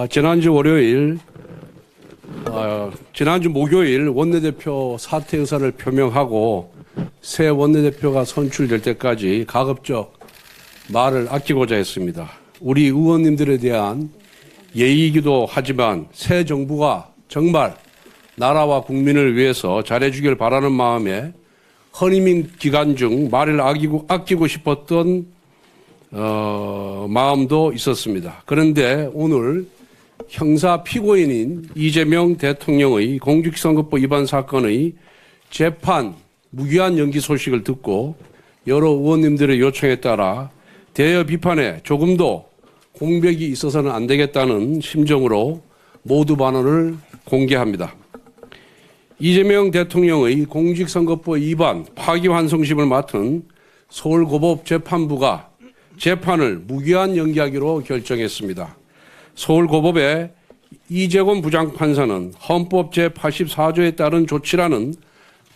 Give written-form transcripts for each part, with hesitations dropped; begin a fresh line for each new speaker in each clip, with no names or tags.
지난주 월요일, 지난주 목요일 원내대표 사퇴 의사를 표명하고 새 원내대표가 선출될 때까지 가급적 말을 아끼고자 했습니다. 우리 의원님들에 대한 예의이기도 하지만 새 정부가 정말 나라와 국민을 위해서 잘해주길 바라는 마음에 헌임 기간 중 말을 아끼고 싶었던 마음도 있었습니다. 그런데 오늘 형사 피고인인 이재명 대통령의 공직선거법 위반 사건의 재판 무기한 연기 소식을 듣고 여러 의원님들의 요청에 따라 대여 비판에 조금도 공백이 있어서는 안 되겠다는 심정으로 모두 반원을 공개합니다. 이재명 대통령의 공직선거법 위반 파기환송심을 맡은 서울고법재판부가 재판을 무기한 연기하기로 결정했습니다. 서울고법의 이재권 부장판사는 헌법 제84조에 따른 조치라는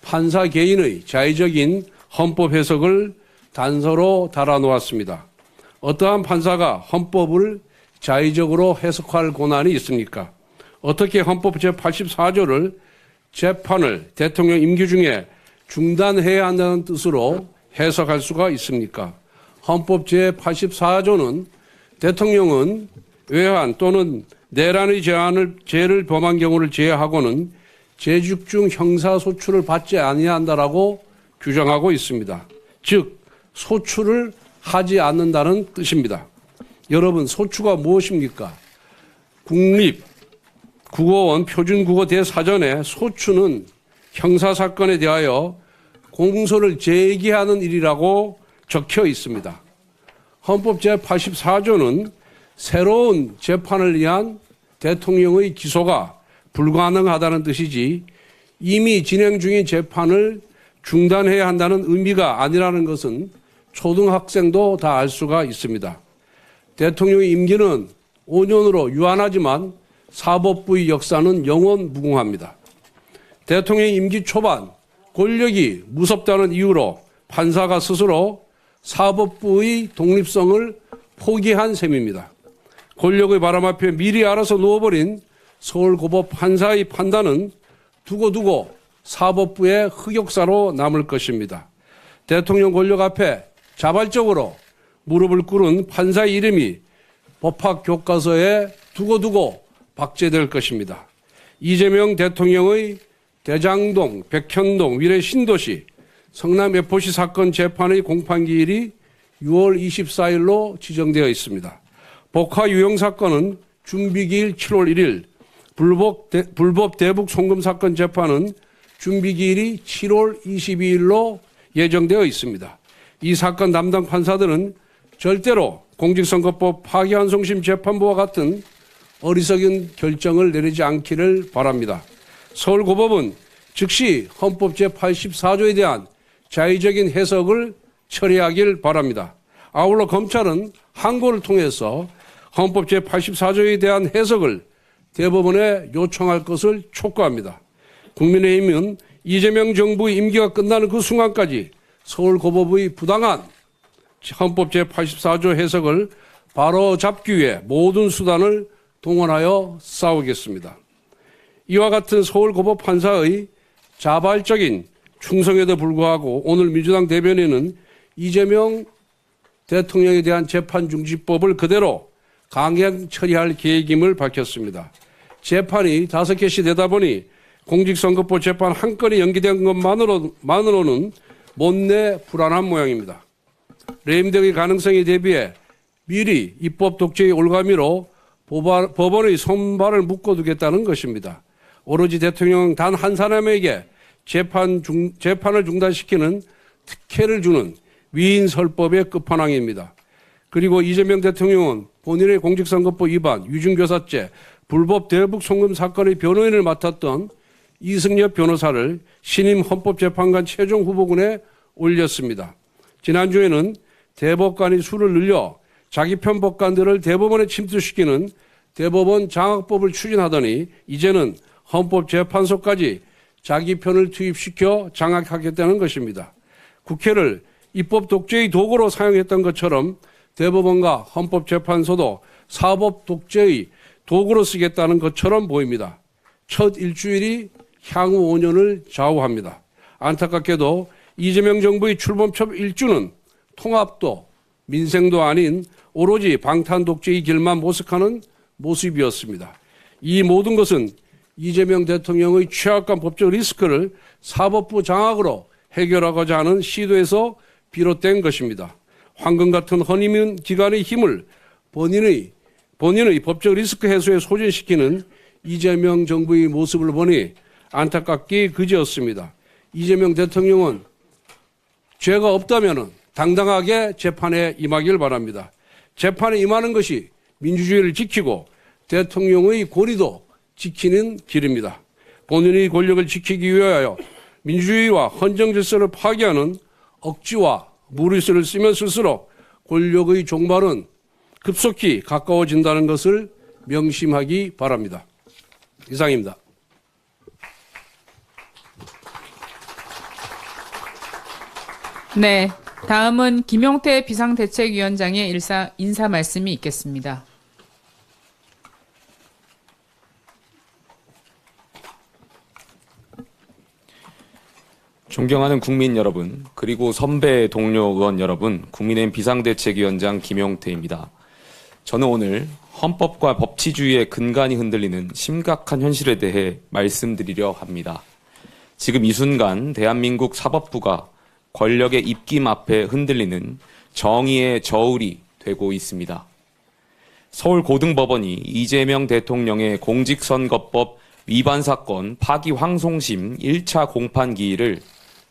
판사 개인의 자의적인 헌법 해석을 단서로 달아놓았습니다. 어떠한 판사가 헌법을 자의적으로 해석할 권한이 있습니까? 어떻게 헌법 제84조를 재판을 대통령 임기 중에 중단해야 한다는 뜻으로 해석할 수가 있습니까? 헌법 제84조는 대통령은 외환 또는 내란의 죄를 범한 경우를 제외하고는 재집중 형사소출을 받지 아니한다라고 규정하고 있습니다. 즉 소출을 하지 않는다는 뜻입니다. 여러분, 소추가 무엇입니까? 국립국어원 표준국어 대사전에 소추는 형사사건에 대하여 공소를 제기하는 일이라고 적혀 있습니다. 헌법 제84조는 새로운 재판을 위한 대통령의 기소가 불가능하다는 뜻이지 이미 진행 중인 재판을 중단해야 한다는 의미가 아니라는 것은 초등학생도 다 알 수가 있습니다. 대통령의 임기는 5년으로 유한하지만 사법부의 역사는 영원 무궁합니다. 대통령의 임기 초반 권력이 무섭다는 이유로 판사가 스스로 사법부의 독립성을 포기한 셈입니다. 권력의 바람 앞에 미리 알아서 누워버린 서울고법 판사의 판단은 두고두고 사법부의 흑역사로 남을 것입니다. 대통령 권력 앞에 자발적으로 무릎을 꿇은 판사의 이름이 법학 교과서에 두고두고 박제될 것입니다. 이재명 대통령의 대장동, 백현동, 위례 신도시, 성남 FOC 사건 재판의 공판기일이 6월 24일로 지정되어 있습니다. 복화 유형 사건은 준비기일 7월 1일, 불법 대북 송금 사건 재판은 준비기일이 7월 22일로 예정되어 있습니다. 이 사건 담당 판사들은 절대로 공직선거법 파기환송심 재판부와 같은 어리석은 결정을 내리지 않기를 바랍니다. 서울고법은 즉시 헌법 제84조에 대한 자의적인 해석을 처리하길 바랍니다. 아울러 검찰은 항고를 통해서 헌법 제84조에 대한 해석을 대법원에 요청할 것을 촉구합니다. 국민의힘은 이재명 정부의 임기가 끝나는 그 순간까지 서울고법의 부당한 헌법 제84조 해석을 바로잡기 위해 모든 수단을 동원하여 싸우겠습니다. 이와 같은 서울고법 판사의 자발적인 충성에도 불구하고 오늘 민주당 대변인은 이재명 대통령에 대한 재판중지법을 그대로 강행 처리할 계획임을 밝혔습니다. 재판이 5개씩 되다 보니 공직선거법 재판 한 건이 연기된 것만으로는 못내 불안한 모양입니다. 레임 등의 가능성에 대비해 미리 입법 독재의 올가미로 법원의 손발을 묶어두겠다는 것입니다. 오로지 대통령 단 한 사람에게 재판을 중단시키는 특혜를 주는 위인설법의 끝판왕입니다. 그리고 이재명 대통령은 본인의 공직선거법 위반, 위중교사죄, 불법 대북 송금 사건의 변호인을 맡았던 이승엽 변호사를 신임 헌법재판관 최종 후보군에 올렸습니다. 지난주에는 대법관이 수를 늘려 자기 편 법관들을 대법원에 침투시키는 대법원 장악법을 추진하더니 이제는 헌법재판소까지 자기 편을 투입시켜 장악하겠다는 것입니다. 국회를 입법 독재의 도구로 사용했던 것처럼 대법원과 헌법재판소도 사법 독재의 도구로 쓰겠다는 것처럼 보입니다. 첫 일주일이 향후 5년을 좌우합니다. 안타깝게도 이재명 정부의 출범 첫 일주는 통합도 민생도 아닌 오로지 방탄독재의 길만 모색하는 모습이었습니다. 이 모든 것은 이재명 대통령의 취약한 법적 리스크를 사법부 장악으로 해결하고자 하는 시도에서 비롯된 것입니다. 황금 같은 허니문 기관의 힘을 본인의 법적 리스크 해소에 소진시키는 이재명 정부의 모습을 보니 안타깝기 그지없습니다. 이재명 대통령은 죄가 없다면 당당하게 재판에 임하길 바랍니다. 재판에 임하는 것이 민주주의를 지키고 대통령의 권위도 지키는 길입니다. 본인의 권력을 지키기 위하여 민주주의와 헌정 질서를 파괴하는 억지와 무리수를 쓰면 쓸수록 권력의 종말은 급속히 가까워진다는 것을 명심하기 바랍니다. 이상입니다.
네, 다음은 김용태 비상대책위원장의 인사 말씀이 있겠습니다.
존경하는 국민 여러분, 그리고 선배 동료 의원 여러분, 국민의힘 비상대책위원장 김용태입니다. 저는 오늘 헌법과 법치주의의 근간이 흔들리는 심각한 현실에 대해 말씀드리려 합니다. 지금 이 순간 대한민국 사법부가 권력의 입김 앞에 흔들리는 정의의 저울이 되고 있습니다. 서울고등법원이 이재명 대통령의 공직선거법 위반 사건 파기환송심 1차 공판기일을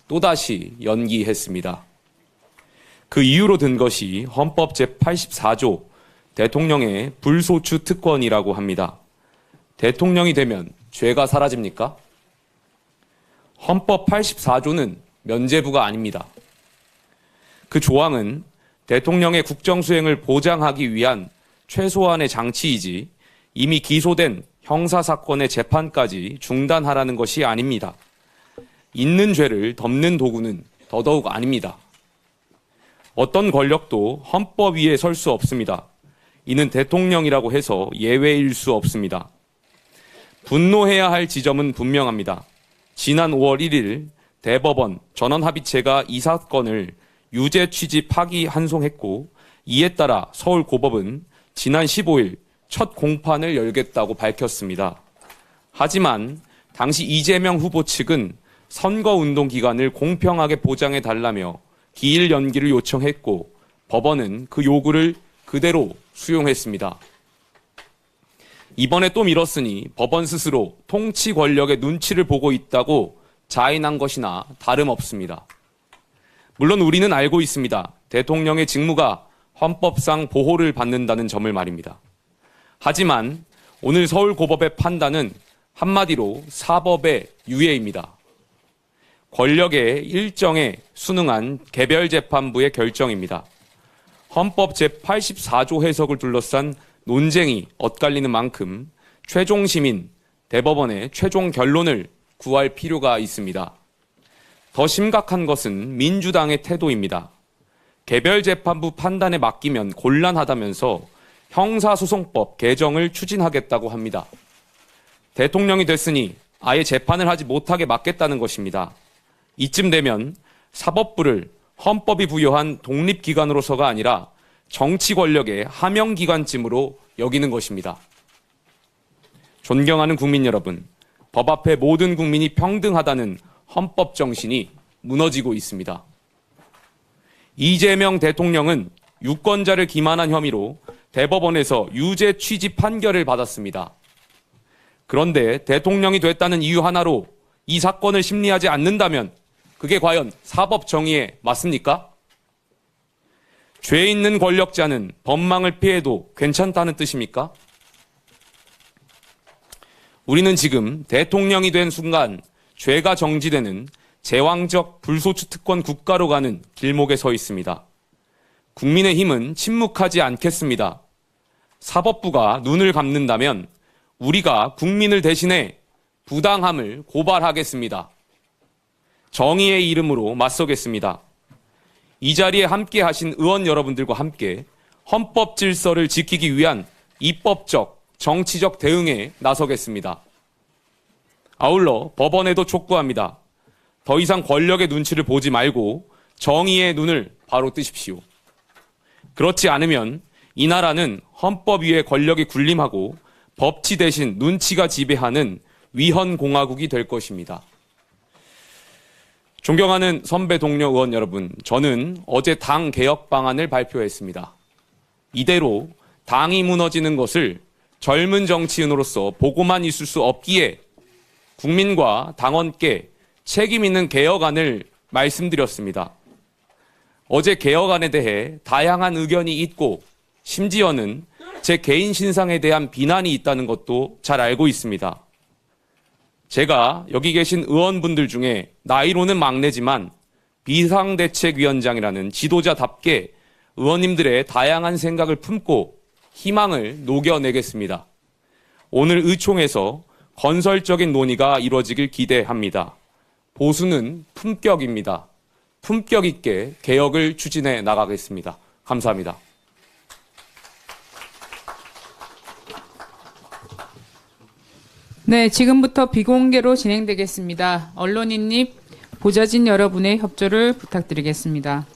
또다시 연기했습니다. 그 이유로 든 것이 헌법 제84조 대통령의 불소추 특권이라고 합니다. 대통령이 되면 죄가 사라집니까? 헌법 84조는 면죄부가 아닙니다. 그 조항은 대통령의 국정수행을 보장하기 위한 최소한의 장치이지 이미 기소된 형사사건의 재판까지 중단하라는 것이 아닙니다. 있는 죄를 덮는 도구는 더더욱 아닙니다. 어떤 권력도 헌법 위에 설 수 없습니다. 이는 대통령이라고 해서 예외일 수 없습니다. 분노해야 할 지점은 분명합니다. 지난 5월 1일 대법원 전원합의체가 이 사건을 유죄 취지 파기환송했고 이에 따라 서울고법은 지난 15일 첫 공판을 열겠다고 밝혔습니다. 하지만 당시 이재명 후보 측은 선거운동 기간을 공평하게 보장해달라며 기일 연기를 요청했고 법원은 그 요구를 그대로 수용했습니다. 이번에 또 미뤘으니 법원 스스로 통치 권력의 눈치를 보고 있다고 자인한 것이나 다름없습니다. 물론 우리는 알고 있습니다. 대통령의 직무가 헌법상 보호를 받는다는 점을 말입니다. 하지만 오늘 서울고법의 판단은 한마디로 사법의 유예입니다. 권력의 일정에 순응한 개별재판부의 결정입니다. 헌법 제84조 해석을 둘러싼 논쟁이 엇갈리는 만큼 최종 시민, 대법원의 최종 결론을 구할 필요가 있습니다. 더 심각한 것은 민주당의 태도입니다. 개별재판부 판단에 맡기면 곤란하다면서 형사소송법 개정을 추진하겠다고 합니다. 대통령이 됐으니 아예 재판을 하지 못하게 막겠다는 것입니다. 이쯤 되면 사법부를 헌법이 부여한 독립기관으로서가 아니라 정치 권력의 하명기관쯤으로 여기는 것입니다. 존경하는 국민 여러분, 법 앞에 모든 국민이 평등하다는 헌법 정신이 무너지고 있습니다. 이재명 대통령은 유권자를 기만한 혐의로 대법원에서 유죄 취지 판결을 받았습니다. 그런데 대통령이 됐다는 이유 하나로 이 사건을 심리하지 않는다면 그게 과연 사법 정의에 맞습니까? 죄 있는 권력자는 법망을 피해도 괜찮다는 뜻입니까? 우리는 지금 대통령이 된 순간 죄가 정지되는 제왕적 불소추 특권 국가로 가는 길목에 서 있습니다. 국민의힘은 침묵하지 않겠습니다. 사법부가 눈을 감는다면 우리가 국민을 대신해 부당함을 고발하겠습니다. 정의의 이름으로 맞서겠습니다. 이 자리에 함께 하신 의원 여러분들과 함께 헌법 질서를 지키기 위한 입법적, 정치적 대응에 나서겠습니다. 아울러 법원에도 촉구합니다. 더 이상 권력의 눈치를 보지 말고 정의의 눈을 바로 뜨십시오. 그렇지 않으면 이 나라는 헌법 위에 권력이 군림하고 법치 대신 눈치가 지배하는 위헌공화국이 될 것입니다. 존경하는 선배 동료 의원 여러분, 저는 어제 당 개혁 방안을 발표했습니다. 이대로 당이 무너지는 것을 젊은 정치인으로서 보고만 있을 수 없기에 국민과 당원께 책임 있는 개혁안을 말씀드렸습니다. 어제 개혁안에 대해 다양한 의견이 있고 심지어는 제 개인 신상에 대한 비난이 있다는 것도 잘 알고 있습니다. 제가 여기 계신 의원분들 중에 나이로는 막내지만 비상대책위원장이라는 지도자답게 의원님들의 다양한 생각을 품고 희망을 녹여내겠습니다. 오늘 의총에서 건설적인 논의가 이루어지길 기대합니다. 보수는 품격입니다. 품격 있게 개혁을 추진해 나가겠습니다. 감사합니다.
네, 지금부터 비공개로 진행되겠습니다. 언론인님, 보좌진 여러분의 협조를 부탁드리겠습니다.